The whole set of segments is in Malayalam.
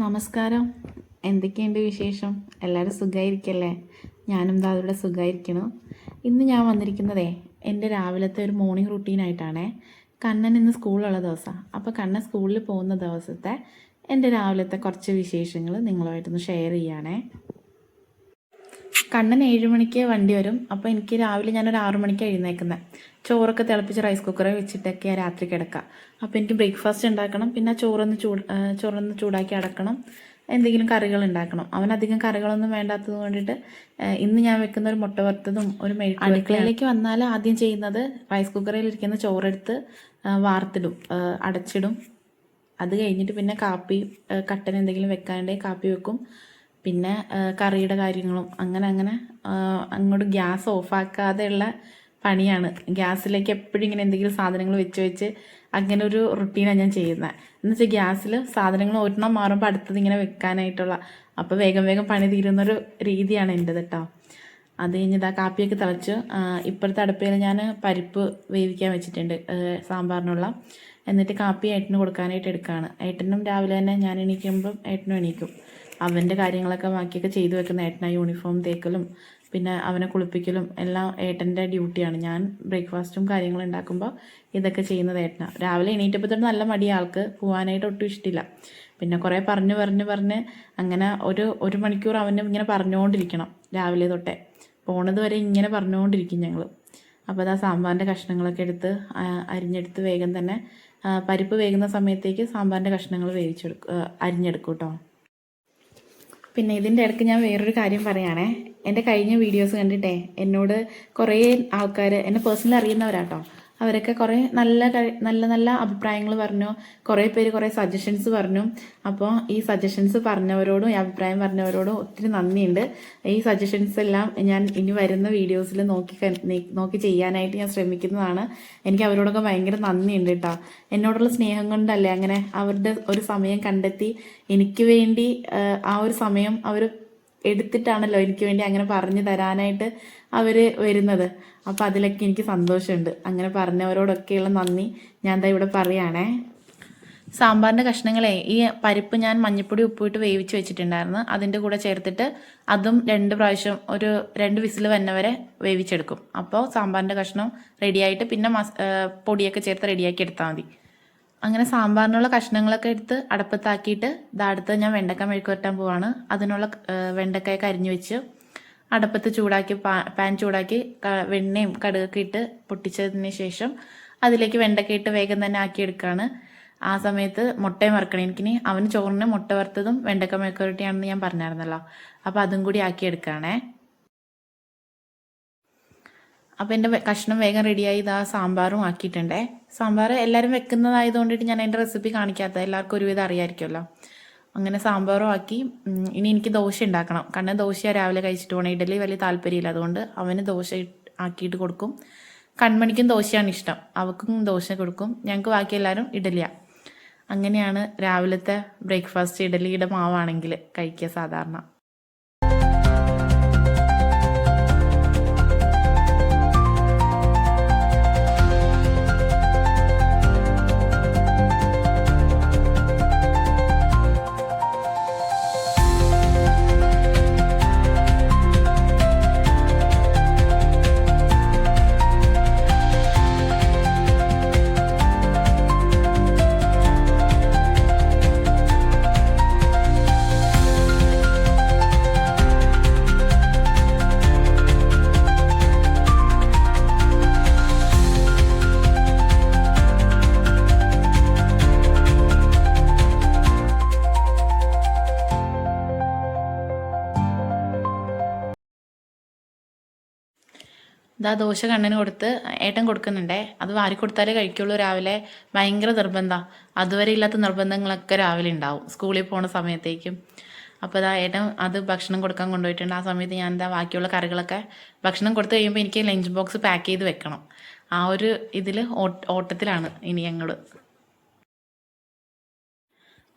നമസ്കാരം. എന്തൊക്കെയുണ്ട് വിശേഷം? എല്ലാവരും സുഖമായിരിക്കല്ലേ? ഞാനും ദാ ഇവിടെ സുഖമായിരിക്കണു. ഇന്ന് ഞാൻ വന്നിരിക്കുന്നതേ എൻ്റെ രാവിലത്തെ ഒരു മോർണിംഗ് റുട്ടീനായിട്ടാണേ. കണ്ണൻ ഇന്ന് സ്കൂളുള്ള ദിവസമാണ്. അപ്പോൾ കണ്ണൻ സ്കൂളിൽ പോകുന്ന ദിവസത്തെ എൻ്റെ രാവിലത്തെ കുറച്ച് വിശേഷങ്ങൾ നിങ്ങളുമായിട്ടൊന്ന് ഷെയർ ചെയ്യുകയാണേ. കണ്ണൻ 7 മണിക്ക് വണ്ടി വരും. അപ്പോൾ എനിക്ക് രാവിലെ ഞാനൊരു 6 മണിക്ക് എഴുന്നേക്കുന്നത്. ചോറൊക്കെ തിളപ്പിച്ച് റൈസ് കുക്കറെ വെച്ചിട്ടൊക്കെയാണ് രാത്രി കിടക്കുക. അപ്പോൾ എനിക്ക് ബ്രേക്ക്ഫാസ്റ്റ് ഉണ്ടാക്കണം, പിന്നെ ചോറൊന്ന് ചൂടാക്കി അടക്കണം, എന്തെങ്കിലും കറികൾ ഉണ്ടാക്കണം. അവനധികം കറികളൊന്നും വേണ്ടാത്തത് കൊണ്ടിട്ട് ഇന്ന് ഞാൻ വെക്കുന്ന ഒരു മുട്ട വറുത്തതും ഒരു മെഴുക്ക്. അടുക്കളയിലേക്ക് വന്നാൽ ആദ്യം ചെയ്യുന്നത് റൈസ് കുക്കറിലിരിക്കുന്ന ചോറെടുത്ത് വാർത്തിടും, അടച്ചിടും. അത് കഴിഞ്ഞിട്ട് പിന്നെ കാപ്പി കട്ടൻ എന്തെങ്കിലും വെക്കാനുണ്ടെങ്കിൽ കാപ്പി വെക്കും. പിന്നെ കറിയുടെ കാര്യങ്ങളും അങ്ങനെ അങ്ങോട്ട് ഗ്യാസ് ഓഫാക്കാതെയുള്ള പണിയാണ്. ഗ്യാസിലേക്ക് എപ്പോഴും ഇങ്ങനെ എന്തെങ്കിലും സാധനങ്ങൾ വെച്ച് അങ്ങനെ ഒരു റുട്ടീനാണ് ഞാൻ ചെയ്യുന്നത്. എന്ന് വെച്ചാൽ ഗ്യാസിൽ സാധനങ്ങൾ ഒരെണ്ണം മാറുമ്പോൾ അടുത്തത് ഇങ്ങനെ വെക്കാനായിട്ടുള്ള, അപ്പോൾ വേഗം പണി തീരുന്നൊരു രീതിയാണ് എൻ്റെത് കേട്ടോ. അത് കഴിഞ്ഞിട്ട് കാപ്പിയൊക്കെ തിളച്ച് ഇപ്പോഴത്തെ അടുപ്പയിൽ ഞാൻ പരിപ്പ് വേവിക്കാൻ വെച്ചിട്ടുണ്ട് സാമ്പാറിനുള്ള. എന്നിട്ട് കാപ്പി ഏട്ടന് കൊടുക്കാനായിട്ട് എടുക്കുകയാണ്. ഏട്ടനും രാവിലെ തന്നെ ഞാൻ എണീക്കുമ്പം ഏട്ടനും എണീക്കും. അവൻ്റെ കാര്യങ്ങളൊക്കെ ബാക്കിയൊക്കെ ചെയ്തു വെക്കുന്ന ഏട്ടനാ. യൂണിഫോം തേക്കലും പിന്നെ അവനെ കുളിപ്പിക്കലും എല്ലാം ഏട്ടൻ്റെ ഡ്യൂട്ടിയാണ്. ഞാൻ ബ്രേക്ക്ഫാസ്റ്റും കാര്യങ്ങളും ഉണ്ടാക്കുമ്പോൾ ഇതൊക്കെ ചെയ്യുന്നത് ഏട്ടനാണ്. രാവിലെ എണീറ്റപ്പോൾ തൊട്ട് നല്ല മടിയാണ് ആൾക്ക്, പോകാനായിട്ട് ഒട്ടും ഇഷ്ടമില്ല. പിന്നെ കുറേ പറഞ്ഞ് അങ്ങനെ ഒരു മണിക്കൂർ അവന് ഇങ്ങനെ പറഞ്ഞുകൊണ്ടിരിക്കണം. രാവിലെ തൊട്ടേ പോണത് വരെ ഇങ്ങനെ പറഞ്ഞുകൊണ്ടിരിക്കും ഞങ്ങൾ. അപ്പോൾ അതാ സാമ്പാറിൻ്റെ കഷ്ണങ്ങളൊക്കെ എടുത്ത് അരിഞ്ഞെടുത്ത് വേഗം തന്നെ പരിപ്പ് വേകുന്ന സമയത്തേക്ക് സാമ്പാറിൻ്റെ കഷ്ണങ്ങൾ അരിഞ്ഞെടുക്കും കേട്ടോ. പിന്നെ ഇതിൻ്റെ ഇടയ്ക്ക് ഞാൻ വേറൊരു കാര്യം പറയുകയാണേ. എൻ്റെ കഴിഞ്ഞ വീഡിയോസ് കണ്ടിട്ടേ എന്നോട് കുറേ ആൾക്കാർ എന്നെ പേഴ്സണലി അറിയുന്നവരാട്ടോ. അവരൊക്കെ കുറേ നല്ല അഭിപ്രായങ്ങൾ പറഞ്ഞു. കുറേ പേര് കുറേ സജഷൻസ് പറഞ്ഞു. അപ്പോൾ ഈ സജഷൻസ് പറഞ്ഞവരോടും ഈ അഭിപ്രായം പറഞ്ഞവരോടും ഒത്തിരി നന്ദിയുണ്ട്. ഈ സജഷൻസ് എല്ലാം ഞാൻ ഇനി വരുന്ന വീഡിയോസിൽ നോക്കി ചെയ്യാനായിട്ട് ഞാൻ ശ്രമിക്കുന്നതാണ്. എനിക്ക് അവരോടൊക്കെ ഭയങ്കര നന്ദിയുണ്ട് കേട്ടോ. എന്നോടുള്ള സ്നേഹം കൊണ്ടല്ലേ അങ്ങനെ അവരുടെ ഒരു സമയം കണ്ടെത്തി എനിക്ക് വേണ്ടി ആ ഒരു സമയം അവർ എടുത്തിട്ടാണല്ലോ എനിക്ക് വേണ്ടി അങ്ങനെ പറഞ്ഞു തരാനായിട്ട് അവർ വരുന്നത്. അപ്പോൾ അതിലൊക്കെ എനിക്ക് സന്തോഷമുണ്ട്. അങ്ങനെ പറഞ്ഞവരോടൊക്കെയുള്ള നന്ദി ഞാൻ ദാ ഇവിടെ പറയുകയാണേ. സാമ്പാറിൻ്റെ കഷ്ണങ്ങളെ ഈ പരിപ്പ് ഞാൻ മഞ്ഞൾപ്പൊടി ഉപ്പിട്ട് വേവിച്ച് വെച്ചിട്ടുണ്ടായിരുന്നു. അതിൻ്റെ കൂടെ ചേർത്തിട്ട് അതും 2 പ്രാവശ്യം ഒരു 2 വിസിൽ വന്നവരെ വേവിച്ചെടുക്കും. അപ്പോൾ സാമ്പാറിൻ്റെ കഷ്ണം റെഡിയായിട്ട് പിന്നെ പൊടിയൊക്കെ ചേർത്ത് റെഡിയാക്കി എടുത്താൽ മതി. അങ്ങനെ സാമ്പാറിനുള്ള കഷ്ണങ്ങളൊക്കെ എടുത്ത് അടുപ്പത്താക്കിയിട്ട് അടുത്ത് ഞാൻ വെണ്ടക്ക മെഴുക്ക് വരട്ടാൻ പോവാണ്. അതിനുള്ള വെണ്ടക്കായൊക്കെ അരിഞ്ഞു വെച്ച് അടുപ്പത്ത് ചൂടാക്കി പാൻ ചൂടാക്കി വെണ്ണയും കടുകൊക്കെ ഇട്ട് പൊട്ടിച്ചതിന് ശേഷം അതിലേക്ക് വെണ്ടക്ക ഇട്ട് വേഗം തന്നെ ആക്കിയെടുക്കുകയാണ്. ആ സമയത്ത് മുട്ടയും വറുക്കണം. എനിക്കിനി അവന് ചോറിന് മുട്ട വറുത്തതും വെണ്ടക്ക മെഴുക്ക് വരട്ടിയാണെന്ന് ഞാൻ പറഞ്ഞായിരുന്നല്ലോ. അപ്പോൾ അതും കൂടി ആക്കിയെടുക്കുകയാണേ. അപ്പോൾ എൻ്റെ കഷ്ണം വേഗം റെഡിയായി. ഇതാ സാമ്പാറും ആക്കിയിട്ടുണ്ടേ. സാമ്പാർ എല്ലാവരും വെക്കുന്നതായതുകൊണ്ടിട്ട് ഞാൻ എൻ്റെ റെസിപ്പി കാണിക്കാത്തത്, എല്ലാവർക്കും ഒരുവിധം അറിയാമായിരിക്കുമല്ലോ. അങ്ങനെ സാമ്പാറും ആക്കി. ഇനി എനിക്ക് ദോശ ഉണ്ടാക്കണം. കാരണം ദോശ രാവിലെ കഴിച്ചിട്ട് പോകണം. ഇഡലി വലിയ താല്പര്യമില്ല, അതുകൊണ്ട് അവന് ദോശ ആക്കിയിട്ട് കൊടുക്കും. കൺമണിക്കും ദോശയാണ് ഇഷ്ടം, അവൾക്കും ദോശ കൊടുക്കും. ഞങ്ങൾക്ക് ബാക്കി എല്ലാവരും ഇഡലിയാണ്. അങ്ങനെയാണ് രാവിലത്തെ ബ്രേക്ക്ഫാസ്റ്റ്. ഇഡലിയുടെ മാവാണെങ്കിൽ കഴിക്കുക സാധാരണ. ദോശ കണ്ണന് കൊടുത്ത് ഏട്ടൻ കൊടുക്കുന്നുണ്ടേ. അത് വാരി കൊടുത്താലേ കഴിക്കുള്ളൂ. രാവിലെ ഭയങ്കര നിർബന്ധമാണ്. അതുവരെ ഇല്ലാത്ത നിർബന്ധങ്ങളൊക്കെ രാവിലെ ഉണ്ടാവും സ്കൂളിൽ പോണ സമയത്തേക്കും. അപ്പോൾ ഏട്ടൻ അത് ഭക്ഷണം കൊടുക്കാൻ കൊണ്ടുപോയിട്ടുണ്ട്. ആ സമയത്ത് ഞാൻ ബാക്കിയുള്ള കറികളൊക്കെ ഭക്ഷണം കൊടുത്തു കഴിയുമ്പോൾ എനിക്ക് ലഞ്ച് ബോക്സ് പാക്ക് ചെയ്ത് വെക്കണം. ആ ഒരു ഇതിൽ ഓട്ടത്തിലാണ് ഇനി ഞങ്ങൾ.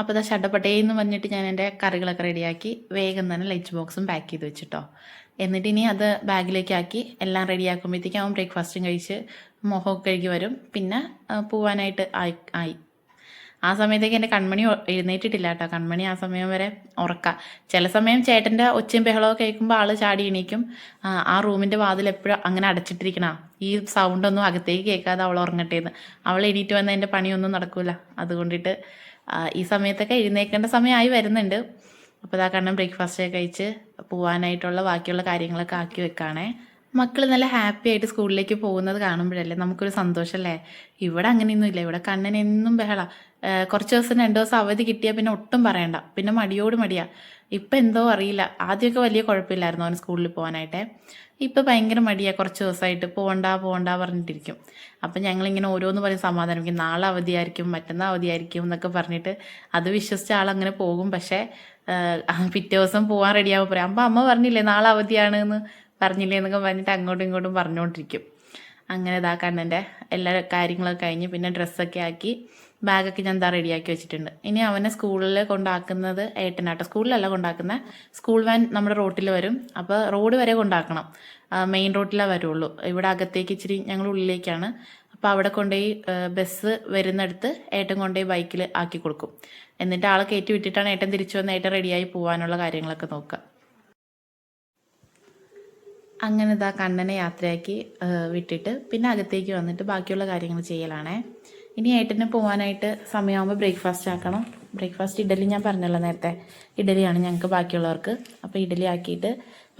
അപ്പോൾ ചട്ടപ്പട്ടയെന്ന് പറഞ്ഞിട്ട് ഞാൻ എൻ്റെ കറികളൊക്കെ റെഡിയാക്കി വേഗം തന്നെ ലഞ്ച് ബോക്സും പാക്ക് ചെയ്ത് വെച്ചിട്ടോ. എന്നിട്ട് ഇനി അത് ബാഗിലേക്കാക്കി എല്ലാം റെഡിയാക്കുമ്പോഴത്തേക്കും അവൻ ബ്രേക്ക്ഫാസ്റ്റും കഴിച്ച് മുഖമൊക്കെ കഴുകി വരും. പിന്നെ പോവാനായിട്ട് ആയി. ആ സമയത്തേക്ക് എൻ്റെ കൺമണി എഴുന്നേറ്റിട്ടില്ല കേട്ടോ. കൺമണി ആ സമയം വരെ ഉറക്കാം. ചില സമയം ചേട്ടൻ്റെ ഒച്ചയും ബഹളമൊക്കെ കേൾക്കുമ്പോൾ ആൾ ചാടി എണീക്കും. ആ റൂമിൻ്റെ വാതിൽ എപ്പോഴും അങ്ങനെ അടച്ചിട്ടിരിക്കണം, ഈ സൗണ്ടൊന്നും അകത്തേക്ക് കേൾക്കാതെ അവൾ ഉറങ്ങട്ടേന്ന്. അവൾ എണീറ്റ് വന്ന എൻ്റെ പണിയൊന്നും നടക്കില്ല. അതുകൊണ്ടിട്ട് ഈ സമയത്തൊക്കെ എഴുന്നേൽക്കേണ്ട സമയമായി വരുന്നുണ്ട്. അപ്പോൾ ഇതാ കണ്ണൻ ബ്രേക്ക്ഫാസ്റ്റ് ഒക്കെ കഴിച്ച് പോകാനായിട്ടുള്ള ബാക്കിയുള്ള കാര്യങ്ങളൊക്കെ ആക്കി വെക്കുകയാണേ. മക്കൾ നല്ല ഹാപ്പി ആയിട്ട് സ്കൂളിലേക്ക് പോകുന്നത് കാണുമ്പോഴല്ലേ നമുക്കൊരു സന്തോഷമല്ലേ. ഇവിടെ അങ്ങനെയൊന്നുമില്ല. ഇവിടെ കണ്ണൻ എന്നും ബഹള. കുറച്ച് ദിവസം 2 ദിവസം അവധി കിട്ടിയാൽ പിന്നെ ഒട്ടും പറയണ്ട, പിന്നെ മടിയോട് മടിയാ. ഇപ്പം എന്തോ അറിയില്ല, ആദ്യമൊക്കെ വലിയ കുഴപ്പമില്ലായിരുന്നു അവന് സ്കൂളിൽ പോകാനായിട്ടേ. ഇപ്പം ഭയങ്കര മടിയാണ്. കുറച്ച് ദിവസമായിട്ട് പോകണ്ട പറഞ്ഞിട്ടിരിക്കും. അപ്പം ഞങ്ങളിങ്ങനെ ഓരോന്ന് പറഞ്ഞ് സമാധാനിക്കും. നാളെ അവധിയായിരിക്കും, മറ്റന്നാൾ അവധിയായിരിക്കും എന്നൊക്കെ പറഞ്ഞിട്ട് അത് വിശ്വസിച്ച ആളങ്ങനെ പോകും. പക്ഷേ പിറ്റേ ദിവസം പോകാൻ റെഡിയാകുമ്പോൾ പറയാം, അമ്മ പറഞ്ഞില്ലേ നാളെ അവധിയാണ് എന്ന് പറഞ്ഞില്ലേ എന്നൊക്കെ പറഞ്ഞിട്ട് അങ്ങോട്ടും ഇങ്ങോട്ടും പറഞ്ഞുകൊണ്ടിരിക്കും. അങ്ങനെ ഇതാ കണ്ണൻ്റെ എല്ലാ കാര്യങ്ങളൊക്കെ കഴിഞ്ഞ് പിന്നെ ഡ്രസ്സൊക്കെ ആക്കി ബാഗൊക്കെ ഞാൻ റെഡിയാക്കി വെച്ചിട്ടുണ്ട്. ഇനി അവനെ സ്കൂളിൽ കൊണ്ടാക്കുന്നത് ഏട്ടനാട്ടോ. സ്കൂളിലല്ല കൊണ്ടാക്കുന്നത്, സ്കൂൾ വാൻ നമ്മുടെ റോട്ടിൽ വരും. അപ്പോൾ റോഡ് വരെ കൊണ്ടാക്കണം, മെയിൻ റോട്ടിലേ വരുള്ളൂ. ഇവിടെ അകത്തേക്ക് ഇച്ചിരി ഞങ്ങൾ ഉള്ളിലേക്കാണ്. അപ്പോൾ അവിടെ കൊണ്ടുപോയി ബസ് വരുന്നിടത്ത് ഏട്ടൻ കൊണ്ടുപോയി ബൈക്കിൽ ആക്കി കൊടുക്കും. എന്നിട്ട് ആളെ കയറ്റി വിട്ടിട്ടാണ് ഏട്ടൻ തിരിച്ചു വന്ന് ഏട്ടൻ റെഡിയായി പോകാനുള്ള കാര്യങ്ങളൊക്കെ നോക്കുക. അങ്ങനെ ഇതാ കണ്ണനെ യാത്രയാക്കി വിട്ടിട്ട് പിന്നെ അകത്തേക്ക് വന്നിട്ട് ബാക്കിയുള്ള കാര്യങ്ങൾ ചെയ്യലാണേ. ഇനി ഏട്ടന് പോകാനായിട്ട് സമയമാകുമ്പോൾ ബ്രേക്ക്ഫാസ്റ്റ് ആക്കണം. ബ്രേക്ക്ഫാസ്റ്റ് ഇഡലി ഞാൻ പറഞ്ഞല്ലോ നേരത്തെ, ഇഡലിയാണ് ഞങ്ങൾക്ക് ബാക്കിയുള്ളവർക്ക്. അപ്പോൾ ഇഡലി ആക്കിയിട്ട്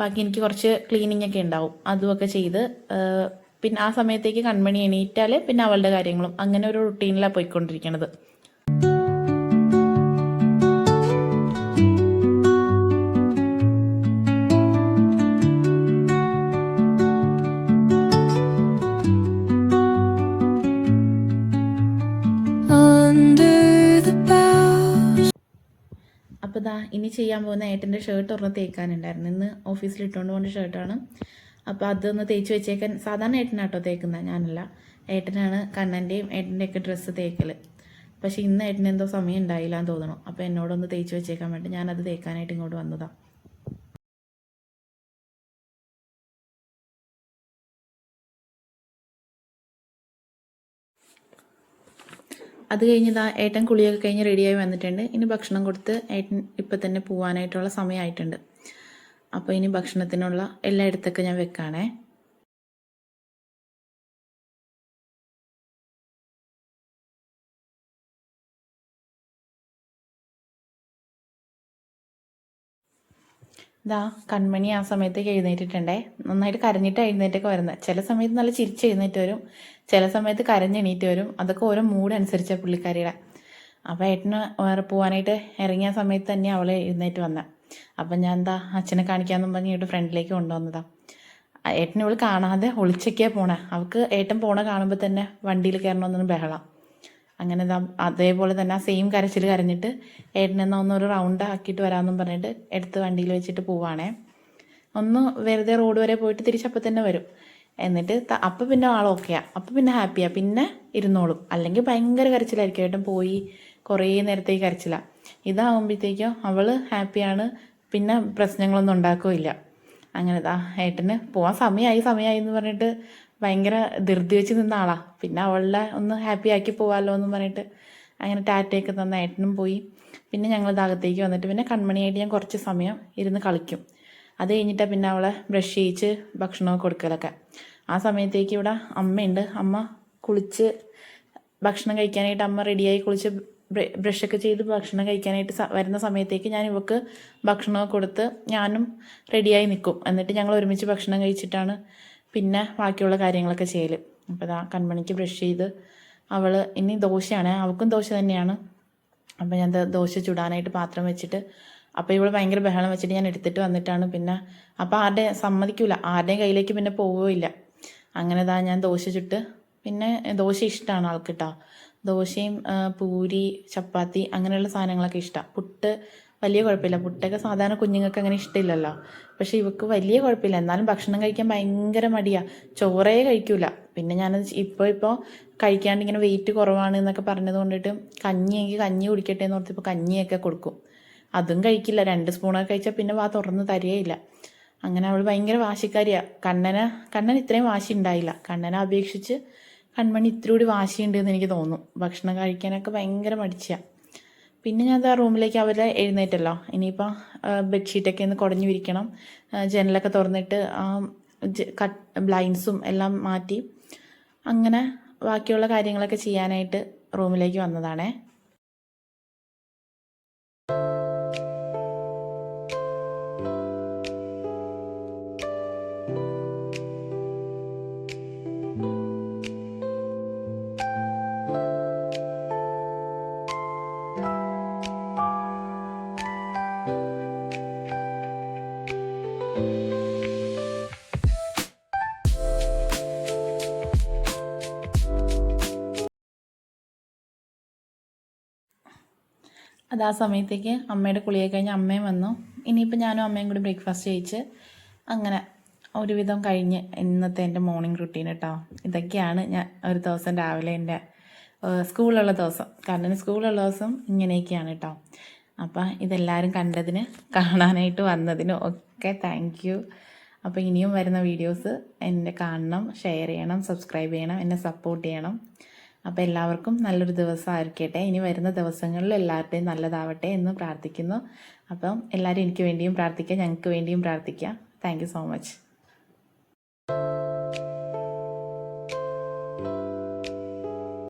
ബാക്കി എനിക്ക് കുറച്ച് ക്ലീനിങ് ഒക്കെ ഉണ്ടാവും, അതുമൊക്കെ ചെയ്ത് പിന്നെ ആ സമയത്തേക്ക് കൺമണി എണീറ്റാൽ പിന്നെ അവളുടെ കാര്യങ്ങളും അങ്ങനെ ഒരു റുട്ടീനിലാണ് പോയിക്കൊണ്ടിരിക്കുന്നത്. അപ്പോൾ ഇതാ ഇനി ചെയ്യാൻ പോകുന്ന ഏട്ടൻ്റെ ഷർട്ട് ഒരെണ്ണം തേക്കാനുണ്ടായിരുന്നു. ഇന്ന് ഓഫീസിൽ ഇട്ടുകൊണ്ട് പോകുന്ന ഷർട്ടാണ്. അപ്പോൾ അതൊന്ന് തേച്ച് വെച്ചേക്കാൻ സാധാരണ ഏട്ടനാട്ടോ തേക്കുന്നത്, ഞാനല്ല. ഏട്ടനാണ് കണ്ണൻ്റെയും ഏട്ടൻ്റെയൊക്കെ ഡ്രസ്സ് തേക്കൽ. പക്ഷേ ഇന്ന് ഏട്ടന് എന്തോ സമയം ഉണ്ടായില്ല എന്ന് തോന്നണം. അപ്പോൾ എന്നോടൊന്ന് തേച്ച് വെച്ചേക്കാൻ വേണ്ടി ഞാനത് തേക്കാനായിട്ട് ഇങ്ങോട്ട് വന്നതാണ്. അത് കഴിഞ്ഞ് ഏട്ടൻ കുളിയൊക്കെ കഴിഞ്ഞ് റെഡിയായി വന്നിട്ടുണ്ട്. ഇനി ഭക്ഷണം കൊടുത്ത് ഏട്ടൻ ഇപ്പം തന്നെ പോകാനായിട്ടുള്ള സമയമായിട്ടുണ്ട്. അപ്പോൾ ഇനി ഭക്ഷണത്തിനുള്ള എല്ലായിടത്തൊക്കെ ഞാൻ വെക്കാണേ. ഇതാ കൺമണി ആ സമയത്തേക്ക് എഴുന്നേറ്റിട്ടുണ്ടേ. നന്നായിട്ട് കരഞ്ഞിട്ട് എഴുന്നേറ്റൊക്കെ വരുന്നത്. ചില സമയത്ത് നല്ല ചിരിച്ച് എഴുന്നേറ്റ് വരും, ചില സമയത്ത് കരഞ്ഞെണീറ്റ് വരും. അതൊക്കെ ഓരോ മൂഡ് അനുസരിച്ചാണ് പുള്ളിക്കാരിയുടെ. അപ്പോൾ ഏട്ടന് പോകാനായിട്ട് ഇറങ്ങിയ സമയത്ത് തന്നെ അവൾ എഴുന്നേറ്റ് വന്നത്. അപ്പം ഞാൻ അച്ഛനെ കാണിക്കാമെന്നും പറഞ്ഞ് ഇവിടെ ഫ്രണ്ടിലേക്ക് കൊണ്ടുവന്നതാണ്. ഏട്ടനെ ഇവൾ കാണാതെ ഒളിച്ചൊക്കെയാണ് പോണേ. അവൾക്ക് ഏട്ടൻ പോണ കാണുമ്പോൾ തന്നെ വണ്ടിയിൽ കയറണമെന്നൊന്നും ബഹളം. അങ്ങനെ അതേപോലെ തന്നെ ആ സെയിം കരച്ചിൽ കരഞ്ഞിട്ട് ഏട്ടനെന്നാൽ ഒന്നൊരു റൗണ്ട് ആക്കിയിട്ട് വരാമെന്നും പറഞ്ഞിട്ട് എടുത്ത് വണ്ടിയിൽ വെച്ചിട്ട് പോവാണേ. ഒന്ന് വെറുതെ റോഡ് വരെ പോയിട്ട് തിരിച്ചപ്പം തന്നെ വരും. എന്നിട്ട് അപ്പം പിന്നെ ഓക്കെയാണ്, അപ്പം പിന്നെ ഹാപ്പിയാണ്, പിന്നെ ഇരുന്നോളും. അല്ലെങ്കിൽ ഭയങ്കര കരച്ചിലായിരിക്കും. ഏട്ടൻ പോയി കുറേ നേരത്തേക്ക് കരച്ചിലാണ്. ഇതാകുമ്പോഴത്തേക്കും അവൾ ഹാപ്പിയാണ്, പിന്നെ പ്രശ്നങ്ങളൊന്നും ഉണ്ടാക്കുകയില്ല. അങ്ങനെ ഏട്ടന് പോകാൻ സമയമായി എന്ന് പറഞ്ഞിട്ട് ഭയങ്കര ധൃതി വെച്ച് നിന്ന ആളാണ്. പിന്നെ അവളെ ഒന്ന് ഹാപ്പി ആക്കി പോകാമല്ലോ എന്ന് പറഞ്ഞിട്ട് അങ്ങനെ ടാറ്റയൊക്കെ തന്ന ഏട്ടനും പോയി. പിന്നെ ഞങ്ങൾ അകത്തേക്ക് വന്നിട്ട് പിന്നെ കൺമണിയായിട്ട് ഞാൻ കുറച്ച് സമയം ഇരുന്ന് കളിക്കും. അത് കഴിഞ്ഞിട്ടാണ് പിന്നെ അവളെ ബ്രഷ് ചെയ്യിച്ച് ഭക്ഷണമൊക്കെ കൊടുക്കലൊക്കെ. ആ സമയത്തേക്ക് ഇവിടെ അമ്മയുണ്ട്. അമ്മ കുളിച്ച് ഭക്ഷണം കഴിക്കാനായിട്ട് അമ്മ റെഡിയായി കുളിച്ച് ബ്രഷൊക്കെ ചെയ്ത് ഭക്ഷണം കഴിക്കാനായിട്ട് വരുന്ന സമയത്തേക്ക് ഞാൻ ഇവൾക്ക് ഭക്ഷണമൊക്കെ കൊടുത്ത് ഞാനും റെഡിയായി നിൽക്കും. എന്നിട്ട് ഞങ്ങൾ ഒരുമിച്ച് ഭക്ഷണം കഴിച്ചിട്ടാണ് പിന്നെ ബാക്കിയുള്ള കാര്യങ്ങളൊക്കെ ചെയ്യൽ. അപ്പോൾ കൺമണിക്ക് ബ്രഷ് ചെയ്ത് അവൾ ഇനി ദോശയാണ്, അവൾക്കും ദോശ തന്നെയാണ്. അപ്പോൾ ഞാൻ ദോശ ചുടാനായിട്ട് പാത്രം വെച്ചിട്ട് അപ്പോൾ ഇവൾ ഭയങ്കര ബഹളം വെച്ചിട്ട് ഞാൻ എടുത്തിട്ട് വന്നിട്ടാണ് പിന്നെ അപ്പോൾ ആരുടെയും സമ്മതിക്കില്ല, ആരുടെയും കയ്യിലേക്ക് പിന്നെ പോവുകയില്ല. അങ്ങനെ ഞാൻ ദോശ ചുട്ട് പിന്നെ ദോശ ഇഷ്ടമാണ് ആൾക്ക് കേട്ടോ. ദോശയും പൂരി ചപ്പാത്തി അങ്ങനെയുള്ള സാധനങ്ങളൊക്കെ ഇഷ്ടമാണ്. പുട്ട് വലിയ കുഴപ്പമില്ല, പുട്ടൊക്കെ സാധാരണ കുഞ്ഞുങ്ങൾക്ക് അങ്ങനെ ഇഷ്ടമില്ലല്ലോ. പക്ഷേ ഇവൾക്ക് വലിയ കുഴപ്പമില്ല. എന്നാലും ഭക്ഷണം കഴിക്കാൻ ഭയങ്കര മടിയാണ്, ചോറേ കഴിക്കില്ല. പിന്നെ ഞാനത് ഇപ്പോൾ കഴിക്കാണ്ട് ഇങ്ങനെ വെയിറ്റ് കുറവാണ് എന്നൊക്കെ പറഞ്ഞത് കൊണ്ടിട്ട് കഞ്ഞി കുടിക്കട്ടെ എന്ന് ഓർത്തിപ്പോൾ കഞ്ഞിയൊക്കെ കൊടുക്കും. അതും കഴിക്കില്ല. 2 സ്പൂണൊക്കെ കഴിച്ചാൽ പിന്നെ തുറന്ന് തരികയില്ല. അങ്ങനെ അവൾ ഭയങ്കര വാശിക്കാരിയാണ്. കണ്ണന് ഇത്രയും വാശി ഉണ്ടായില്ല. കണ്ണനെ അപേക്ഷിച്ച് കൺമണി ഇത്തിരി കൂടി വാശിയുണ്ടെന്ന് എനിക്ക് തോന്നുന്നു. ഭക്ഷണം കഴിക്കാനൊക്കെ ഭയങ്കര മടിച്ചാണ്. പിന്നെ ഞാൻ ആ റൂമിലേക്ക് അവരെ എഴുന്നേറ്റല്ലോ. ഇനിയിപ്പോൾ ബെഡ്ഷീറ്റൊക്കെ ഒന്ന് കുടഞ്ഞു വിരിക്കണം, ജനലൊക്കെ തുറന്നിട്ട് ബ്ലൈൻഡ്സും എല്ലാം മാറ്റി അങ്ങനെ ബാക്കിയുള്ള കാര്യങ്ങളൊക്കെ ചെയ്യാനായിട്ട് റൂമിലേക്ക് വന്നതാണേ. അത് ആ സമയത്തേക്ക് അമ്മയുടെ കുളിയൊക്കെ കഴിഞ്ഞ് അമ്മയും വന്നു. ഇനിയിപ്പോൾ ഞാനും അമ്മയും കൂടി ബ്രേക്ക്ഫാസ്റ്റ് കഴിച്ച് അങ്ങനെ ഒരുവിധം കഴിഞ്ഞ് ഇന്നത്തെ എൻ്റെ മോർണിംഗ് റുട്ടീൻ കേട്ടോ. ഇതൊക്കെയാണ് ഞാൻ ഒരു ദിവസം രാവിലെ എൻ്റെ സ്കൂളുള്ള ദിവസം, കാരണം സ്കൂളുള്ള ദിവസം ഇങ്ങനെയൊക്കെയാണ് കേട്ടോ. അപ്പം ഇതെല്ലാവരും കണ്ടതിന്, കാണാനായിട്ട് വന്നതിനും ഒക്കെ താങ്ക് യു. അപ്പോൾ ഇനിയും വരുന്ന വീഡിയോസ് എന്നെ കാണണം, ഷെയർ ചെയ്യണം, സബ്സ്ക്രൈബ് ചെയ്യണം, എന്നെ സപ്പോർട്ട് ചെയ്യണം. അപ്പോൾ എല്ലാവർക്കും നല്ലൊരു ദിവസമായിരിക്കട്ടെ. ഇനി വരുന്ന ദിവസങ്ങളിൽ എല്ലാവരുടെയും നല്ലതാവട്ടെ എന്ന് പ്രാർത്ഥിക്കുന്നു. അപ്പം എല്ലാവരും എനിക്ക് വേണ്ടിയും പ്രാർത്ഥിക്കുക, ഞങ്ങൾക്ക് വേണ്ടിയും പ്രാർത്ഥിക്കുക. Thank you so much.